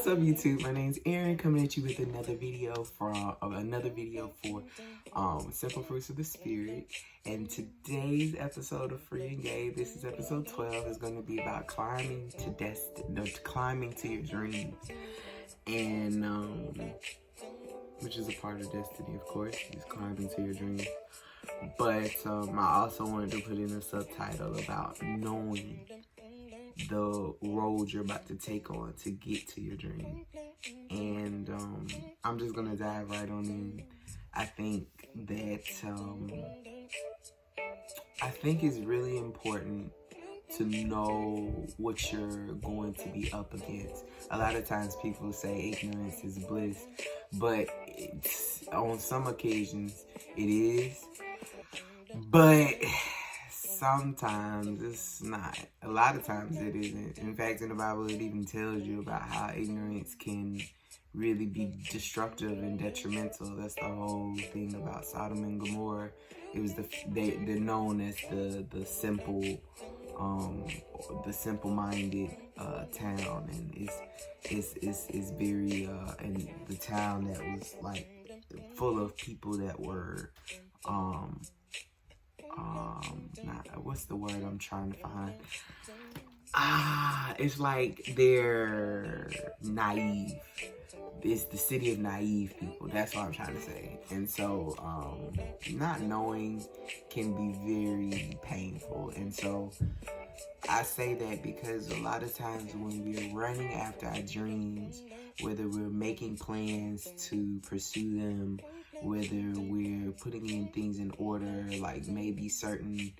What's up, YouTube? My name's Aaron, coming at you with another video for Simple Fruits of the Spirit. And today's episode of Free and Gay, this is episode 12, is going to be about climbing to your dreams, and which is a part of destiny, of course, is climbing to your dreams. But I also wanted to put in a subtitle about knowing the road you're about to take on to get to your dream. And I'm just gonna dive right on in. I think that it's really important to know what you're going to be up against. A lot of times people say ignorance is bliss, but on some occasions it is, but sometimes it's not. A lot of times it isn't. In fact, in the Bible, it even tells you about how ignorance can really be destructive and detrimental. That's the whole thing about Sodom and Gomorrah. It was they're known as the simple-minded town, and it's very and the town that was like full of people that were what's the word I'm trying to find? It's like they're naive. It's the city of naive people. That's what I'm trying to say. And so, not knowing can be very painful. And so, I say that because a lot of times when we're running after our dreams, whether we're making plans to pursue them, whether we're putting in things in order, like maybe certain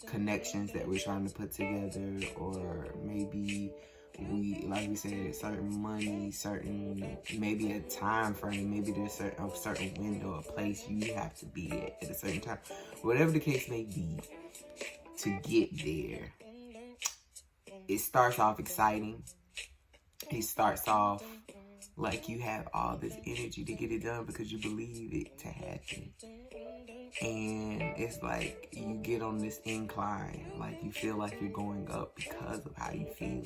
connections that we're trying to put together, or maybe like we said, certain money, maybe a time frame, maybe there's a certain window, a place you have to be at a certain time. Whatever the case may be, to get there, it starts off exciting. It starts off like you have all this energy to get it done because you believe it to happen. And it's like you get on this incline, like you feel like you're going up because of how you feel.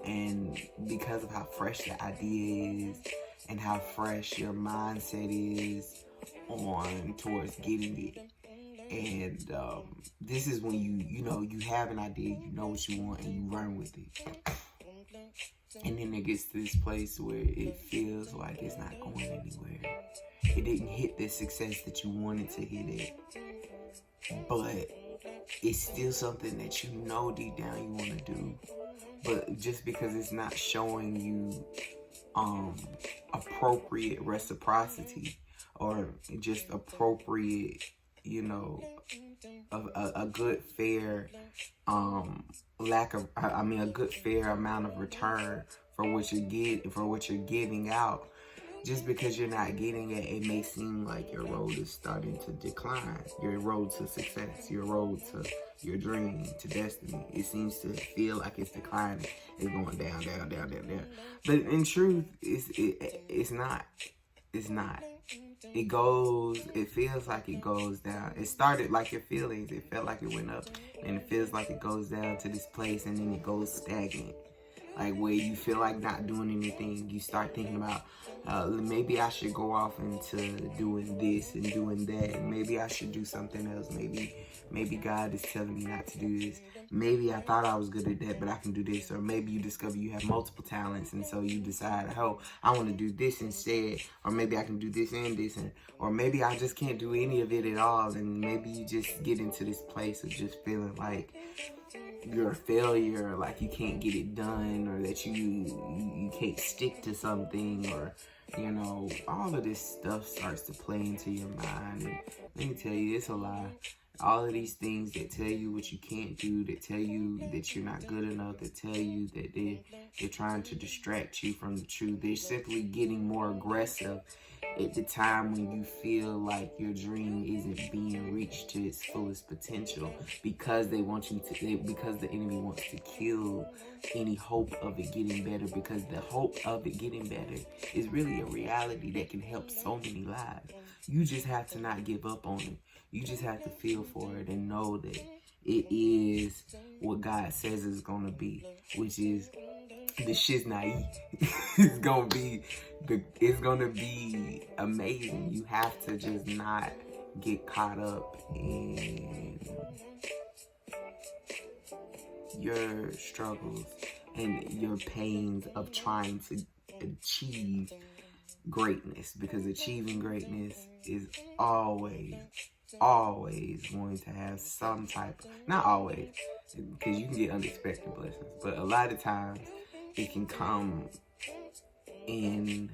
And because of how fresh the idea is and how fresh your mindset is on towards getting it. And this is when you have an idea, you know what you want, and you run with it. And then it gets to this place where it feels like it's not going anywhere. It didn't hit the success that you wanted to hit it. But it's still something that you know deep down you want to do. But just because it's not showing you appropriate reciprocity, or just appropriate, a good fair a good fair amount of return for what you're giving out. Just because you're not getting it, it may seem like your road is starting to decline. Your road to success, your road to your dream, to destiny. It seems to feel like it's declining. It's going down, down, down, down, down. But in truth, it's not. It's not. It feels like it goes down. It started like your feelings. It felt like it went up, and it feels like it goes down to this place, and then it goes stagnant. Like where you feel like not doing anything, you start thinking about, maybe I should go off into doing this and doing that. And maybe I should do something else. Maybe God is telling me not to do this. Maybe I thought I was good at that, but I can do this. Or maybe you discover you have multiple talents, and so you decide, oh, I want to do this instead. Or maybe I can do this and this. Or maybe I just can't do any of it at all. And maybe you just get into this place of just feeling like you're a failure, like you can't get it done, or that you can't stick to something, or all of this stuff starts to play into your mind. And let me tell you, it's a lie. All of these things that tell you what you can't do, that tell you that you're not good enough, that tell you that they're trying to distract you from the truth. They're simply getting more aggressive at the time when you feel like your dream isn't being reached to its fullest potential, because because the enemy wants to kill any hope of it getting better, because the hope of it getting better is really a reality that can help so many lives. You just have to not give up on it. You just have to feel for it and know that it is what God says it's going to be, which is the shit's naive. It's gonna be amazing. You have to just not get caught up in your struggles and your pains of trying to achieve greatness, because achieving greatness is always going to have some type of, not always, because you can get unexpected blessings, but a lot of times it can come in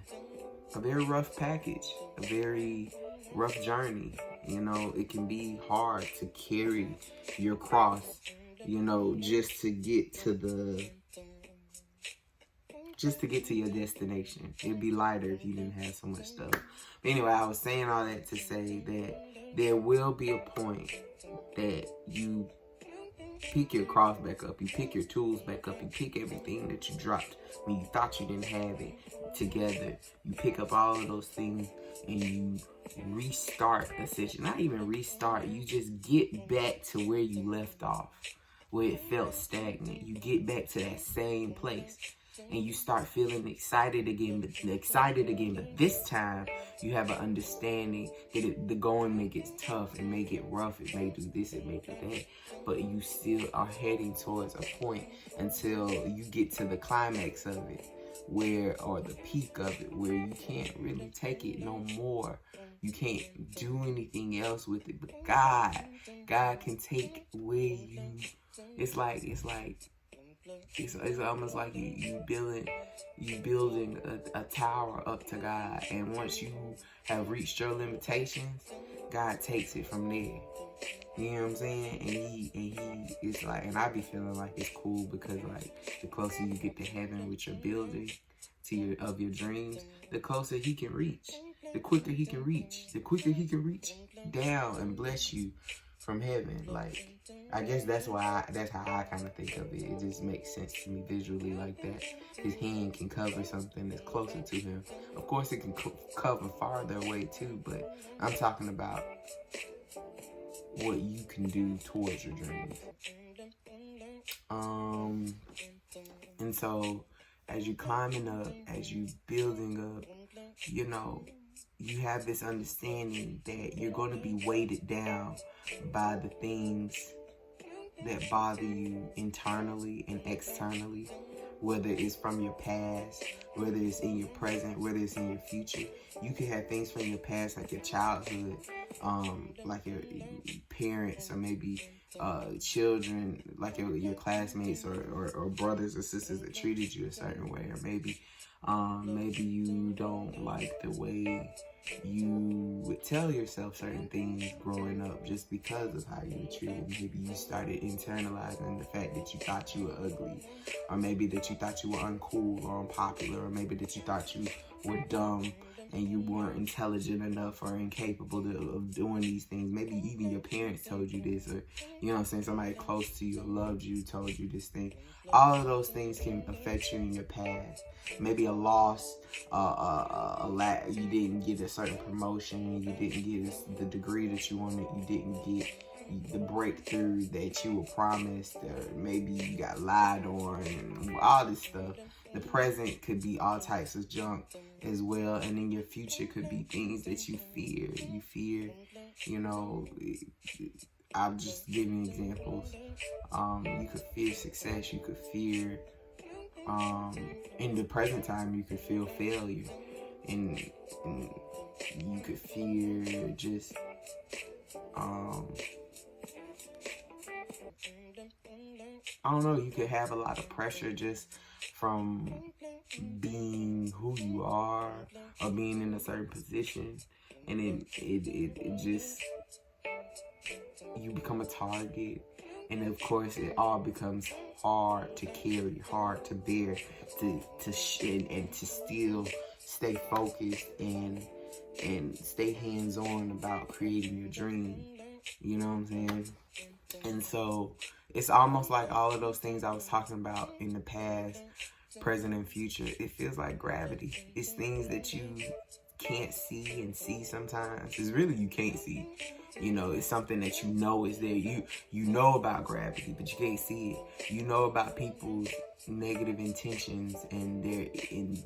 a very rough package, a very rough journey. You know, it can be hard to carry your cross, you know, just to get to your destination. It'd be lighter if you didn't have so much stuff. But anyway, I was saying all that to say that there will be a point that you pick your cross back up, you pick your tools back up, you pick everything that you dropped when you thought you didn't have it together. You pick up all of those things and you restart a session. Not even restart, you just get back to where you left off, where it felt stagnant. You get back to that same place and you start feeling excited again, but this time you have an understanding that the going may get tough, it may get rough, it may do this, it may do that, but you still are heading towards a point until you get to the climax of it, or the peak of it, where you can't really take it no more. You can't do anything else with it, but God can take where you. It's almost like you building a tower up to God, and once you have reached your limitations, God takes it from there. You know what I'm saying? And he is like, and I be feeling like it's cool, because like the closer you get to heaven with your building of your dreams, the closer he can reach, the quicker he can reach down and bless you from heaven. Like, I guess that's how I kind of think of it. It just makes sense to me visually like that. His hand can cover something that's closer to him. Of course, it can cover farther away too, but I'm talking about what you can do towards your dreams. And so as you climbing up, as you building up, you know, you have this understanding that you're going to be weighted down by the things that bother you internally and externally, whether it's from your past, whether it's in your present, whether it's in your future. You can have things from your past, like your childhood, like your parents, or maybe children, like your classmates or brothers or sisters that treated you a certain way, or maybe you don't like the way you would tell yourself certain things growing up just because of how you were treated. Maybe you started internalizing the fact that you thought you were ugly, or maybe that you thought you were uncool or unpopular, or maybe that you thought you were dumb and you weren't intelligent enough or incapable of doing these things. Maybe even your parents told you this, or, you know what I'm saying, somebody close to you or loved you told you this thing. All of those things can affect you in your past. Maybe a loss, you didn't get a certain promotion, you didn't get the degree that you wanted, you didn't get the breakthrough that you were promised, or maybe you got lied on, and all this stuff. The present could be all types of junk as well, and then your future could be things that you fear. You fear, you know, I'm just giving examples. You could fear success, you could fear, in the present time, you could feel failure, and you could fear just, I don't know, you could have a lot of pressure just from being who you are, or being in a certain position, and then it just, you become a target, and of course it all becomes hard to carry, hard to bear, and to still stay focused and stay hands-on about creating your dream. You know what I'm saying? And so it's almost like all of those things I was talking about in the past, present, and future. It feels like gravity. It's things that you can't see and see sometimes. It's really you can't see. You know, it's something that you know is there. You know about gravity, but you can't see it. You know about people's negative intentions and they're in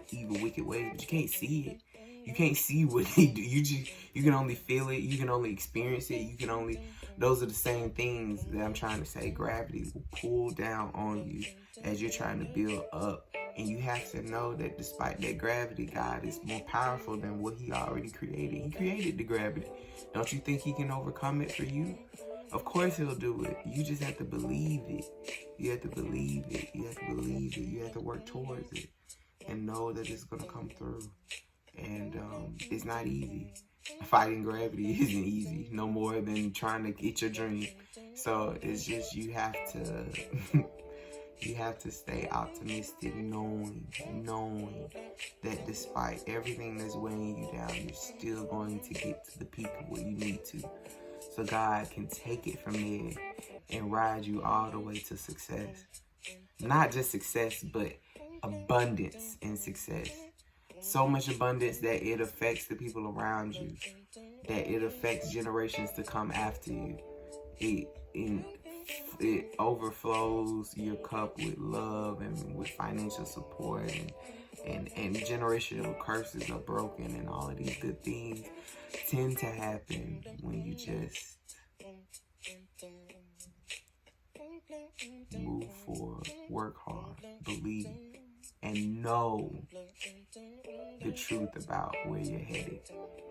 evil, wicked ways, but you can't see it. You can't see what they do. You can only feel it. You can only experience it. Those are the same things that I'm trying to say. Gravity will pull down on you as you're trying to build up. And you have to know that despite that gravity, God is more powerful than what he already created. He created the gravity. Don't you think he can overcome it for you? Of course he'll do it. You just have to believe it. You have to believe it. You have to believe it. You have to work towards it. And know that it's going to come through. And it's not easy. Fighting gravity isn't easy. No more than trying to get your dream. So it's just you have to... You have to stay optimistic, knowing that despite everything that's weighing you down, you're still going to get to the peak of where you need to. So God can take it from there and ride you all the way to success. Not just success, but abundance in success. So much abundance that it affects the people around you, that it affects generations to come after you. It overflows your cup with love and with financial support, and generational curses are broken, and all of these good things tend to happen when you just move forward, work hard, believe, and know the truth about where you're headed,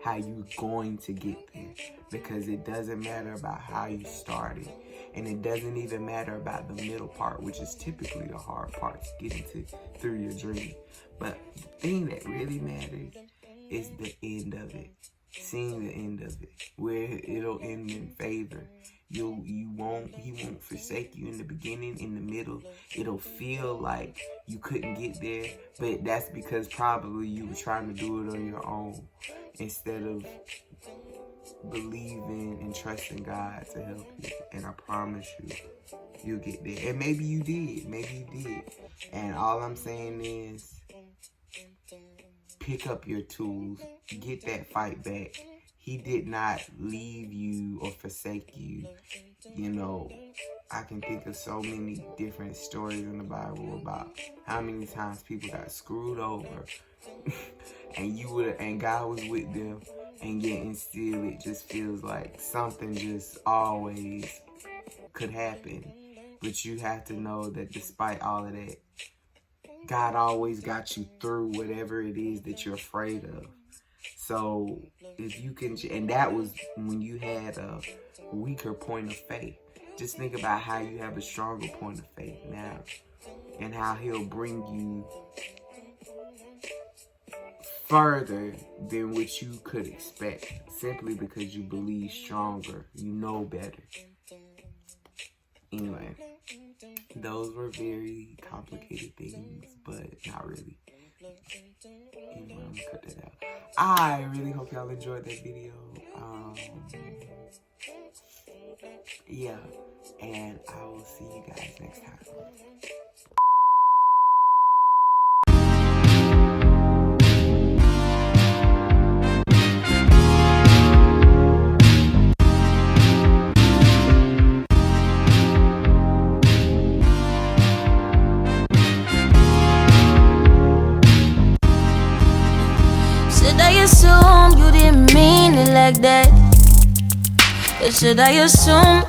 how you're going to get there, because it doesn't matter about how you started, and it doesn't even matter about the middle part, which is typically the hard part to get into through your dream. But the thing that really matters is the end of it, seeing the end of it, where it'll end in favor. He won't forsake you in the beginning, in the middle. It'll feel like you couldn't get there, but that's because probably you were trying to do it on your own instead of believing and trusting God to help you. And I promise you, you'll get there. And maybe you did. And all I'm saying is, pick up your tools, get that fight back. He did not leave you or forsake you. You know, I can think of so many different stories in the Bible about how many times people got screwed over and God was with them, and yet and still it just feels like something just always could happen. But you have to know that despite all of that, God always got you through whatever it is that you're afraid of. So if you can, and that was when you had a weaker point of faith. Just think about how you have a stronger point of faith now, and how he'll bring you further than what you could expect, simply because you believe stronger, you know better. Anyway, those were very complicated things, but not really. Anyway, I'm gonna cut that out. I really hope y'all enjoyed that video. Yeah, and I will see you guys next time. Should I assume you didn't mean it like that? Or should I assume